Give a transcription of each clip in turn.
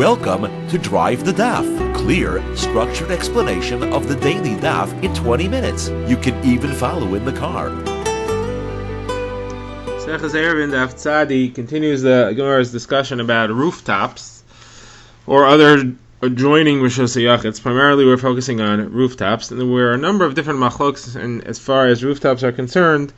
Welcome to Drive the Daf. Clear, structured explanation of the daily Daf in 20 minutes. You can even follow in the car. Eruvin Daf continues the Gemara's discussion about rooftops or other adjoining Rishos HaYachid. Primarily we're focusing on rooftops, and there were a number of different machloks, and as far as rooftops are concerned,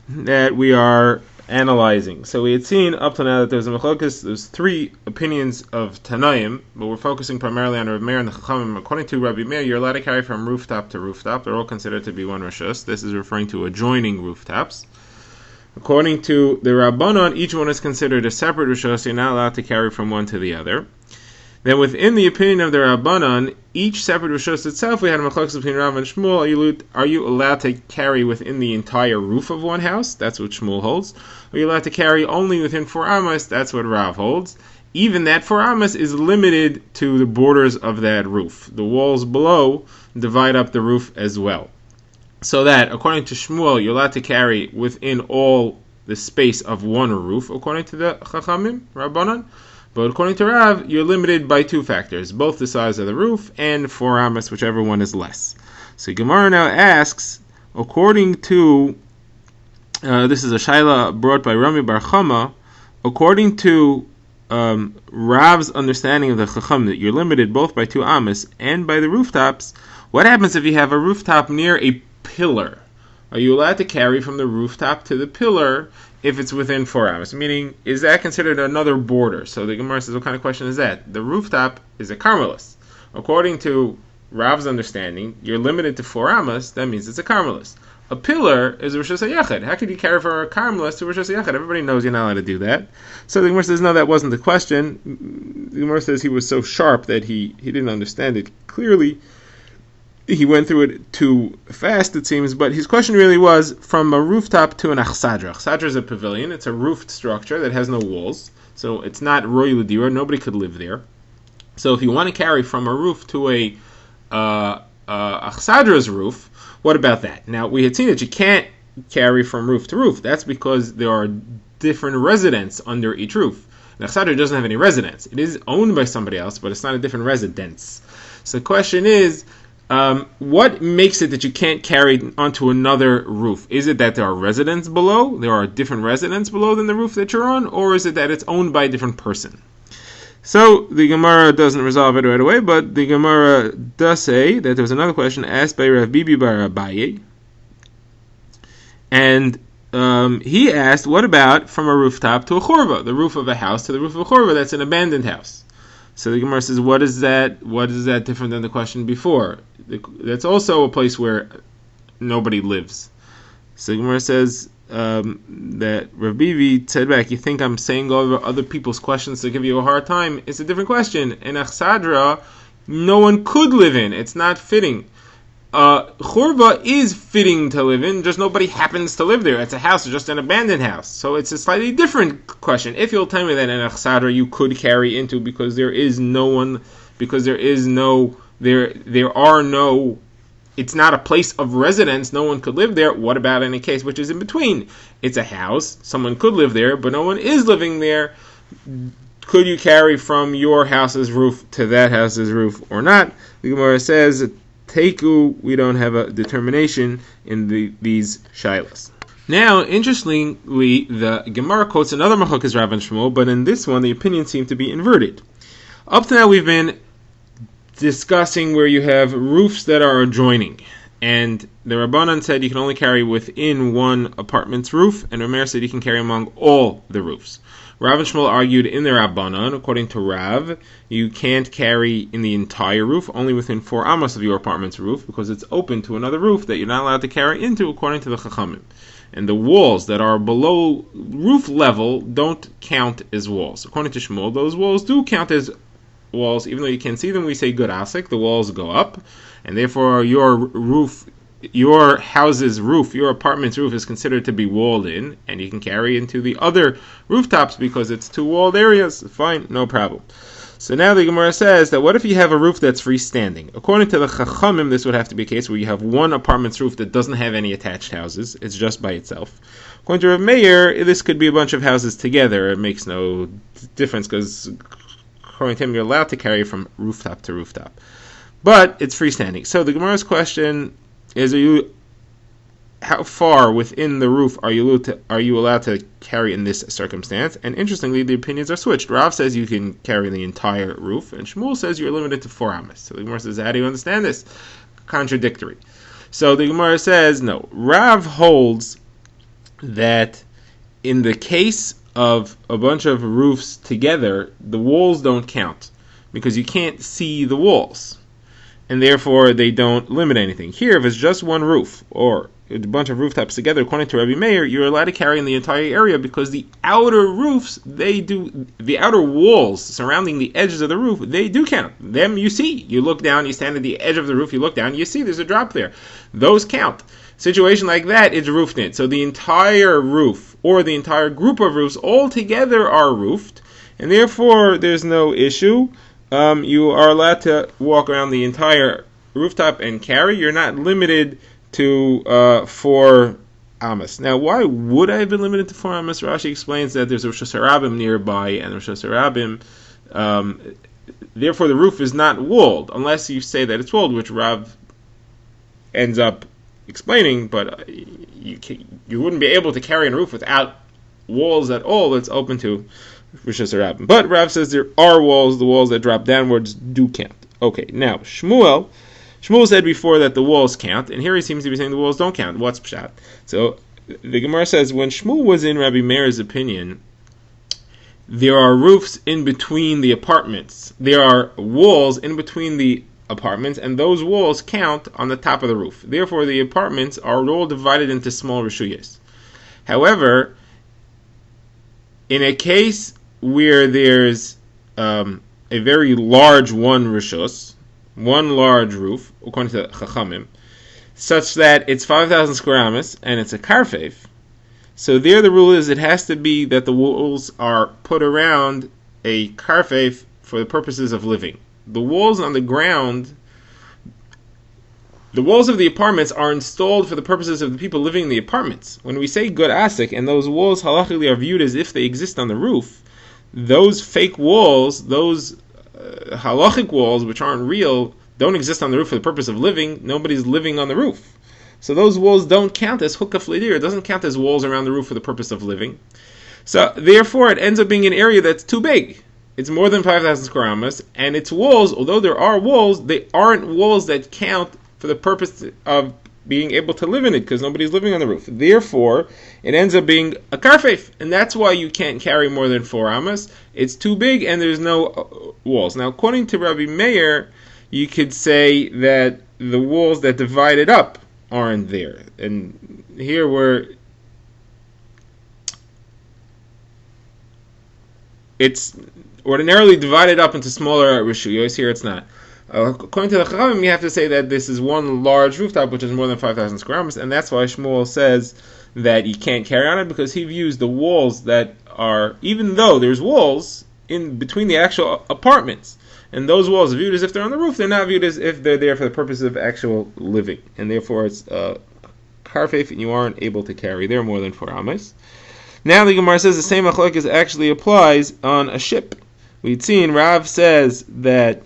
that we are analyzing. So we had seen up to now that there was a machlokas, there's three opinions of Tanaim, but we're focusing primarily on Rav Meir and the Chachamim. According to Rabbi Meir, you're allowed to carry from rooftop to rooftop. They're all considered to be one Rishos. This is referring to adjoining rooftops. According to the Rabbanon, each one is considered a separate Rishos. You're not allowed to carry from one to the other. Then within the opinion of the Rabbanon, each separate Rishos itself, we had a machlokes between Rav and Shmuel. Are you allowed to carry within the entire roof of one house? That's what Shmuel holds. Are you allowed to carry only within 4 amas? That's what Rav holds. Even that 4 amas is limited to the borders of that roof. The walls below divide up the roof as well. So that, according to Shmuel, you're allowed to carry within all the space of one roof, according to the Chachamim, Rabbanon. But according to Rav, you're limited by 2 factors, both the size of the roof and 4 amas, whichever one is less. So Gemara now asks, according to, this is a shaila brought by Rami Bar Chama, according to Rav's understanding of the Chacham, that you're limited both by 2 amas and by the rooftops, what happens if you have a rooftop near a pillar? Are you allowed to carry from the rooftop to the pillar if it's within 4 amas? Meaning, is that considered another border? So the Gemara says, what kind of question is that? The rooftop is a carmelis. According to Rav's understanding, you're limited to 4 amas, that means it's a carmelis. A pillar is a Rishos HaYachid. How could you carry from a carmelis to Rishos HaYachid? Everybody knows you're not allowed to do that. So the Gemara says, no, that wasn't the question. The Gemara says he was so sharp that he didn't understand it clearly. He went through it too fast, it seems, but his question really was from a rooftop to an achsadra. Achsadra is a pavilion. It's a roofed structure that has no walls, so it's not roy l'dira. Nobody could live there. So if you want to carry from a roof to a achsadra's roof, what about that? Now, we had seen that you can't carry from roof to roof. That's because there are different residents under each roof. An achsadra doesn't have any residence. It is owned by somebody else, but it's not a different residence. So the question is, what makes it that you can't carry onto another roof? Is it that there are residents below? There are different residents below than the roof that you're on? Or is it that it's owned by a different person? So the Gemara doesn't resolve it right away, but the Gemara does say that there was another question asked by Rav Bibi bar Abaye. And he asked, what about from a rooftop to a chorba? The roof of a house to the roof of a chorba, that's an abandoned house. So the Gemara says, what is that different than the question before? That's also a place where nobody lives. So the Gemara says that Rav Bibi said back, you think I'm saying over other people's questions to give you a hard time? It's a different question. In Achsadra, no one could live in. It's not fitting. Chorba is fitting to live in, just nobody happens to live there. It's a house, it's just an abandoned house. So it's a slightly different question. If you'll tell me that in Achsadra you could carry into because there is no one, because there are no, it's not a place of residence, no one could live there. What about in a case which is in between? It's a house, someone could live there, but no one is living there. Could you carry from your house's roof to that house's roof or not? The Gemara says, Teiku, we don't have a determination in these shilas. Now, interestingly, the Gemara quotes another machlokes Rav and Shmuel, but in this one, the opinions seem to be inverted. Up to now, we've been discussing where you have roofs that are adjoining, and the Rabbanan said you can only carry within one apartment's roof, and Rav Meir said you can carry among all the roofs. Rav and Shmuel argued in the Rabbanan, according to Rav, you can't carry in the entire roof, only within 4 amas of your apartment's roof, because it's open to another roof that you're not allowed to carry into, according to the Chachamim. And the walls that are below roof level don't count as walls. According to Shmuel, those walls do count as walls, even though you can't see them. We say good asik, the walls go up, and therefore your roof, your house's roof, your apartment's roof is considered to be walled in, and you can carry into the other rooftops because it's 2 walled areas. Fine, no problem. So now the Gemara says that what if you have a roof that's freestanding? According to the Chachamim, this would have to be a case where you have one apartment's roof that doesn't have any attached houses. It's just by itself. According to Rav Meir, this could be a bunch of houses together. It makes no difference because according to him, you're allowed to carry from rooftop to rooftop. But it's freestanding. So the Gemara's question is, how far within the roof are you allowed to carry in this circumstance? And interestingly, the opinions are switched. Rav says you can carry the entire roof, and Shmuel says you're limited to 4 amas. So the Gemara says, how do you understand this? Contradictory. So the Gemara says, no. Rav holds that in the case of a bunch of roofs together, the walls don't count because you can't see the walls, and therefore they don't limit anything. Here, if it's just one roof or a bunch of rooftops together, according to Rabbi Meir, you're allowed to carry in the entire area because the outer roofs, the outer walls surrounding the edges of the roof, they do count. Them you see. You look down, you stand at the edge of the roof, you look down, you see there's a drop there. Those count. Situation like that, it's roofed in. So the entire roof or the entire group of roofs all together are roofed, and therefore there's no issue. You are allowed to walk around the entire rooftop and carry. You're not limited to 4 amas. Now, why would I have been limited to 4 amas? Rashi explains that there's a Rosh Hashanah nearby, and Rosh Hashanah, therefore the roof is not walled, unless you say that it's walled, which Rav ends up explaining, but you wouldn't be able to carry on a roof without walls at all. That's open to Rosh Hashanah. But Rav says there are walls. The walls that drop downwards do count. Okay, now Shmuel said before that the walls count, and here he seems to be saying the walls don't count. What's pshat? So the Gemara says when Shmuel was in Rabbi Meir's opinion, there are roofs in between the apartments. There are walls in between the apartments, and those walls count on the top of the roof. Therefore, the apartments are all divided into small reshuyos. However, in a case where there's a very large one large roof, according to Chachamim, such that it's 5,000 square amas and it's a karfeif, so there the rule is it has to be that the walls are put around a karfeif for the purposes of living. The walls on the ground, the walls of the apartments are installed for the purposes of the people living in the apartments. When we say good asik, and those walls halachically are viewed as if they exist on the roof, those fake walls, those halachic walls, which aren't real, don't exist on the roof for the purpose of living. Nobody's living on the roof. So those walls don't count as hukaf lidir. It doesn't count as walls around the roof for the purpose of living. So therefore it ends up being an area that's too big. It's more than 5,000 square amas, and its walls, although there are walls, they aren't walls that count for the purpose of being able to live in it, because nobody's living on the roof. Therefore, it ends up being a karfeif, and that's why you can't carry more than 4 amas. It's too big, and there's no walls. Now, according to Rabbi Meir, you could say that the walls that divide it up aren't there. And here it's ordinarily divided up into smaller reshuyos. Here it's not. According to the Chachamim, you have to say that this is one large rooftop, which is more than 5,000 square amas, and that's why Shmuel says that you can't carry on it, because he views the walls that are, even though there's walls in between the actual apartments, and those walls are viewed as if they're on the roof, they're not viewed as if they're there for the purpose of actual living, and therefore it's karfeif, and you aren't able to carry there more than 4 amas. Now the Gemara says the same machlokes actually applies on a ship. We'd seen Rav says that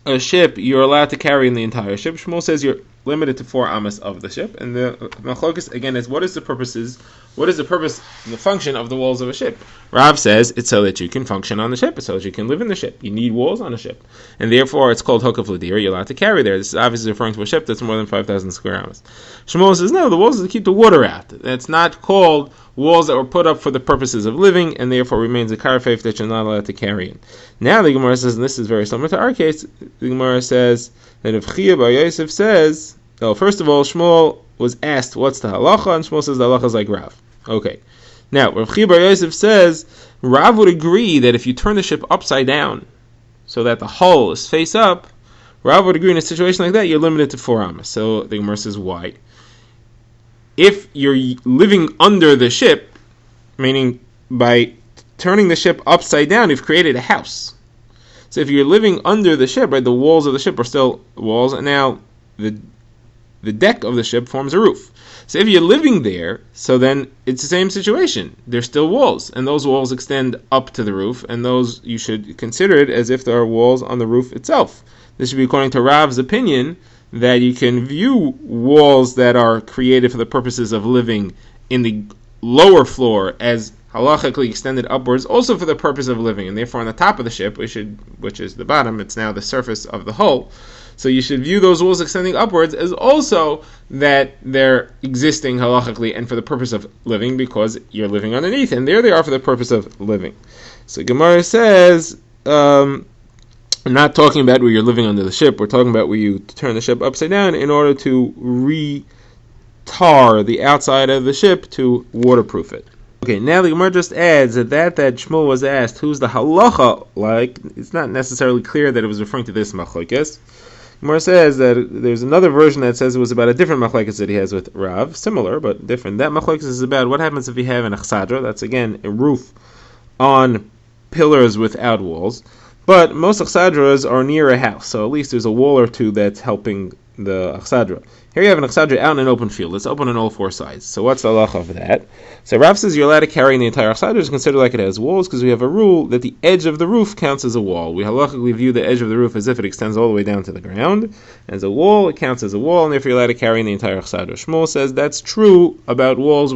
a ship you're allowed to carry in the entire ship. Shmuel says you're limited to 4 amas of the ship, and the machlokes again is what is the purpose and the function of the walls of a ship. Rav says it's so that you can function on the ship, it's so that you can live in the ship. You need walls on a ship, and therefore it's called hukaf l'dir. You're allowed to carry there. This is obviously referring to a ship that's more than 5,000 square amas. Shmuel says no, the walls are to keep the water out. That's not called walls that were put up for the purposes of living, and therefore remains a karfeif that you're not allowed to carry in. Now the Gemara says, and this is very similar to our case, the Gemara says that if Chia bar Yosef says, well, first of all, Shmuel was asked what's the halacha, and Shmuel says the halacha is like Rav. Okay. Now, Rav Chia bar Yosef says Rav would agree that if you turn the ship upside down so that the hull is face up, Rav would agree in a situation like that you're limited to 4 amas. So the Gemara says why? If you're living under the ship, meaning by turning the ship upside down, you've created a house. So if you're living under the ship, right, the walls of the ship are still walls, and now the deck of the ship forms a roof. So if you're living there, so then it's the same situation. There's still walls, and those walls extend up to the roof, and those you should consider it as if there are walls on the roof itself. This should be according to Rav's opinion, that you can view walls that are created for the purposes of living in the lower floor as halachically extended upwards, also for the purpose of living, and therefore on the top of the ship, which is the bottom, it's now the surface of the hull. So you should view those walls extending upwards as also that they're existing halachically and for the purpose of living, because you're living underneath, and there they are for the purpose of living. So Gemara says, we're not talking about where you're living under the ship, we're talking about where you turn the ship upside down in order to re-tar the outside of the ship to waterproof it. Okay, now the Gemara just adds that Shmuel was asked, who's the halacha like? It's not necessarily clear that it was referring to this machlokes. Gemara says that there's another version that says it was about a different machlokes that he has with Rav, similar but different. That machlokes is about what happens if you have an achsadra, that's again a roof on pillars without walls. But most achsadras are near a house, so at least there's a wall or two that's helping the achsadra. Here you have an achsadra out in an open field. It's open on all four sides. So what's the halacha of that? So Rav says you're allowed to carry in the entire achsadra. It's considered like it has walls because we have a rule that the edge of the roof counts as a wall. We halachically view the edge of the roof as if it extends all the way down to the ground. As a wall, it counts as a wall, and therefore you're allowed to carry in the entire achsadra. Shmuel says that's true about walls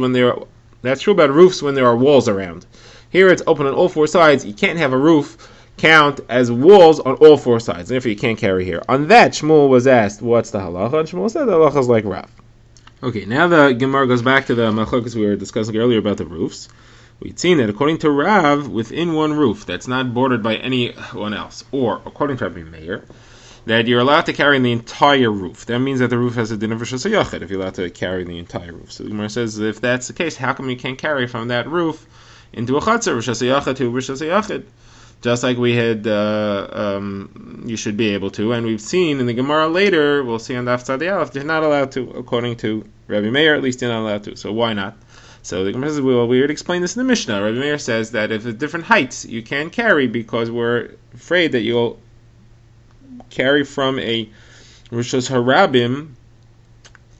that's true about roofs when there are walls around. Here it's open on all four sides. You can't have a roof count as walls on all four sides, and therefore you can't carry here. On that, Shmuel was asked, what's the halacha? And Shmuel said the halacha is like Rav. Okay, now the Gemara goes back to the machlokes we were discussing earlier about the roofs. We'd seen that according to Rav, within one roof that's not bordered by anyone else, or according to Rabbi Meir, that you're allowed to carry the entire roof. That means that the roof has a din of Rishus HaYachid if you're allowed to carry the entire roof. So the Gemara says, if that's the case, how come you can't carry from that roof into a chatzar, Rishus HaYachid to Rishus HaYachid? Just like we had, you should be able to, and we've seen in the Gemara later, we'll see on Daf Tzadi Aleph, they're not allowed to, according to Rabbi Meir, at least they're not allowed to, so why not? So the Gemara says, well, we would explain this in the Mishnah. Rabbi Meir says that if at different heights you can carry, because we're afraid that you'll carry from a Rishos Harabim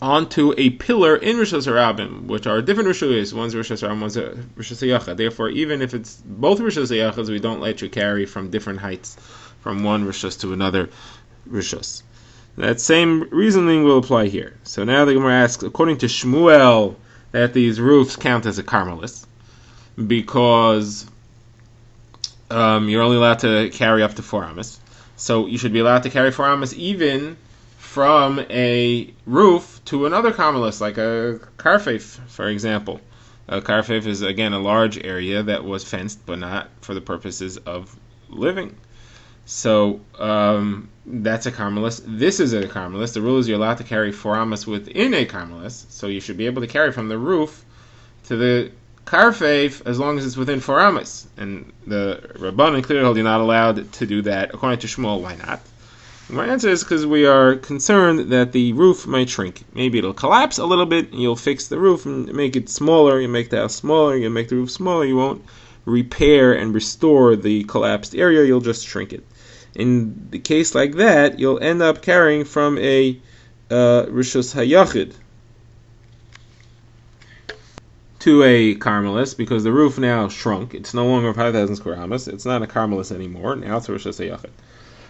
onto a pillar in Rishos Harabim, which are different Rishos. One's Rishos Harabim, one's Rishos HaYachid. Therefore, even if it's both Rishos HaYachids, we don't let you carry from different heights, from one Rishos to another Rishos. That same reasoning will apply here. So now the Gemara asks, according to Shmuel, that these roofs count as a carmelis, because you're only allowed to carry up to 4 amas. So you should be allowed to carry 4 amas even from a roof to another carmelis, like a karfeif, for example. A karfeif is, again, a large area that was fenced, but not for the purposes of living. So that's a carmelis. This is a carmelis. The rule is you're allowed to carry 4 amas within a carmelis, so you should be able to carry from the roof to the karfeif as long as it's within 4 amas. And the Rabbanan clearly hold you're not allowed to do that. According to Shmuel, why not? My answer is because we are concerned that the roof might shrink. Maybe it'll collapse a little bit, and you'll fix the roof and make it smaller. You make the house smaller, you make the roof smaller. You won't repair and restore the collapsed area, you'll just shrink it. In the case like that, you'll end up carrying from a Rishus HaYachid to a carmelis, because the roof now shrunk. It's no longer 5,000 square amas. It's not a carmelis anymore. Now it's a Rishus HaYachid.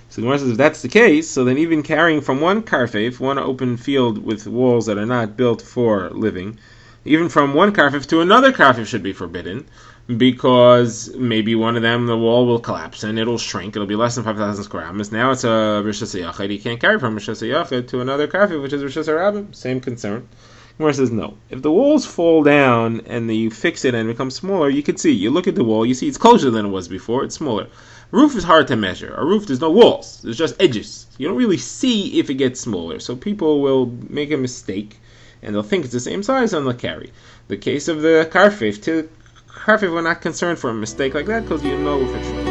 So the Gemara says if that's the case, so then even carrying from one karfeif, one open field with walls that are not built for living, even from one karfeif to another karfeif should be forbidden, because maybe one of them, the wall will collapse and it'll shrink. It'll be less than 5,000 square amas. Now it's a Rishus HaYachid. You can't carry from Rishus HaYachid to another karfeif, which is Rishus HaRabim. Same concern. Gemara says no. If the walls fall down and you fix it and it becomes smaller, you can see. You look at the wall, you see it's closer than it was before. It's smaller. Roof is hard to measure. A roof, there's no walls. There's just edges. You don't really see if it gets smaller. So people will make a mistake, and they'll think it's the same size, and they'll carry. The case of the karfeif, we're not concerned for a mistake like that, because you know if it's true.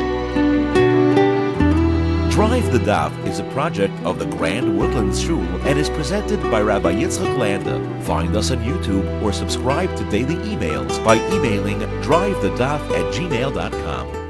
Drive the Daf is a project of the Grand Woodlands Shul and is presented by Rabbi Yitzchak Landa. Find us on YouTube or subscribe to daily emails by emailing drivethedaf@gmail.com.